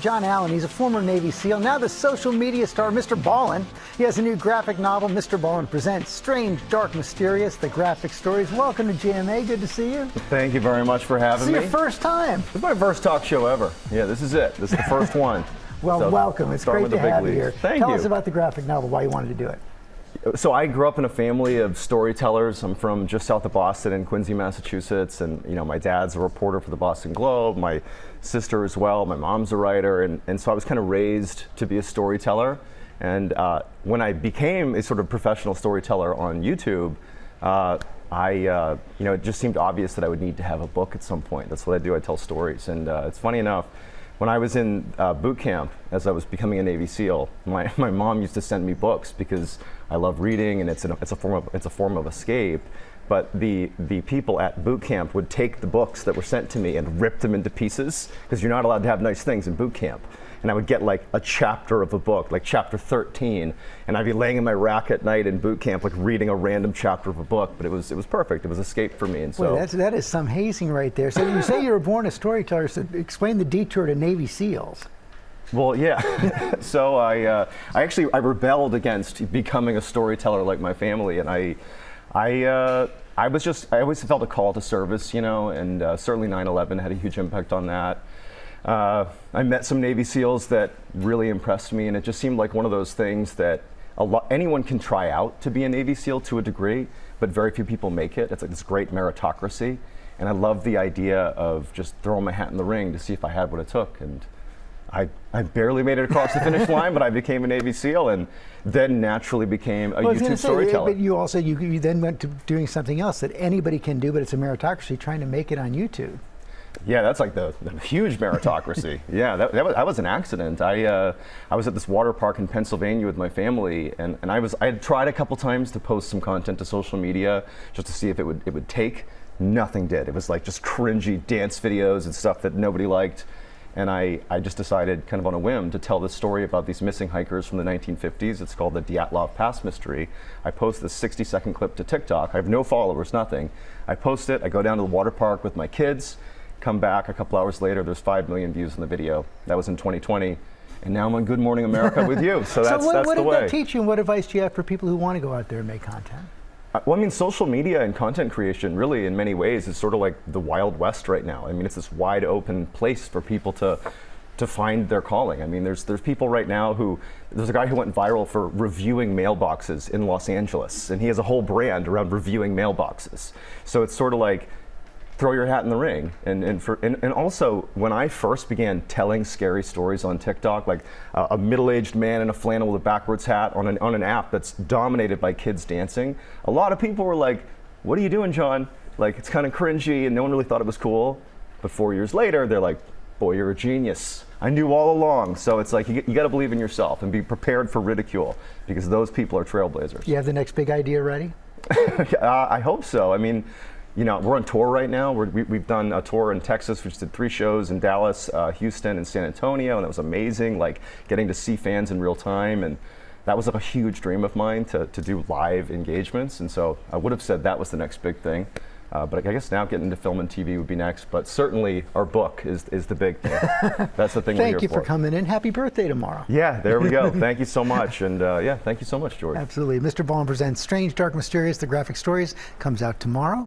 John Allen, he's a former Navy SEAL, now the social media star MrBallen. He has a new graphic novel, MrBallen Presents Strange, Dark, Mysterious, the graphic stories. Welcome to GMA, good to see you. Thank you very much for having me. This is your first time. This is my first talk show ever. Yeah, this is it. This is the first one. Well, so, welcome. It's great to have you here. Thank you. Tell us about the graphic novel, why you wanted to do it. So I grew up in a family of storytellers. I'm from just south of Boston in Quincy, Massachusetts, and my dad's a reporter for the Boston Globe, my sister as well, my mom's a writer, and so I was kind of raised to be a storyteller. And when I became a sort of professional storyteller on YouTube, it just seemed obvious that I would need to have a book at some point. That's what I do, I tell stories. And it's funny enough, when I was in boot camp, as I was becoming a Navy SEAL, my mom used to send me books because I love reading and it's a form of escape. But the people at boot camp would take the books that were sent to me and rip them into pieces, because you're not allowed to have nice things in boot camp. And I would get like a chapter of a book, like chapter 13, and I'd be laying in my rack at night in boot camp, like reading a random chapter of a book. But it was perfect. It was escape for me. And so that is some hazing right there. So you say you were born a storyteller. So explain the detour to Navy SEALs. Well, yeah. So I rebelled against becoming a storyteller like my family, and I always felt a call to service, and certainly 9/11 had a huge impact on that. I met some Navy SEALs that really impressed me, and it just seemed like one of those things that anyone can try out to be a Navy SEAL to a degree, but very few people make it. It's like this great meritocracy, and I love the idea of just throwing my hat in the ring to see if I had what it took. And I barely made it across the finish line, but I became a Navy SEAL and then naturally became a YouTube storyteller. But you also, you then went to doing something else that anybody can do, but it's a meritocracy, trying to make it on YouTube. Yeah, that's like the huge meritocracy. Yeah, that was an accident. I was at this water park in Pennsylvania with my family, and I had tried a couple times to post some content to social media just to see if it would take. Nothing did. It was like just cringy dance videos and stuff that nobody liked. And I just decided, kind of on a whim, to tell this story about these missing hikers from the 1950s. It's called the Dyatlov Pass Mystery. I post this 60-second clip to TikTok. I have no followers, nothing. I post it, I go down to the water park with my kids, come back a couple hours later, there's 5 million views on the video. That was in 2020. And now I'm on Good Morning America with you. So that's the way. What did that teach you, and what advice do you have for people who want to go out there and make content? Well, I mean, social media and content creation really, in many ways, is sort of like the Wild West right now. I mean, it's this wide open place for people to find their calling. I mean, there's people right now there's a guy who went viral for reviewing mailboxes in Los Angeles, and he has a whole brand around reviewing mailboxes. So it's sort of like, throw your hat in the ring. And also, when I first began telling scary stories on TikTok, like a middle-aged man in a flannel with a backwards hat on an app that's dominated by kids dancing, a lot of people were like, "What are you doing, John? Like, it's kind of cringy," and no one really thought it was cool. But 4 years later, they're like, "Boy, you're a genius. I knew all along." So it's like, you got to believe in yourself and be prepared for ridicule, because those people are trailblazers. You have the next big idea ready? I hope so. I mean, we're on tour right now. We've done a tour in Texas, which did 3 shows in Dallas, Houston, and San Antonio, and that was amazing, like getting to see fans in real time. And that was a huge dream of mine, to do live engagements. And so I would have said that was the next big thing. But I guess now getting into film and TV would be next. But certainly our book is the big thing. That's the thing we're here for. Thank you for coming in. Happy birthday tomorrow. Yeah, there we go. Thank you so much. And yeah, thank you so much, George. Absolutely. MrBallen Presents Strange, Dark, Mysterious, the graphic stories comes out tomorrow.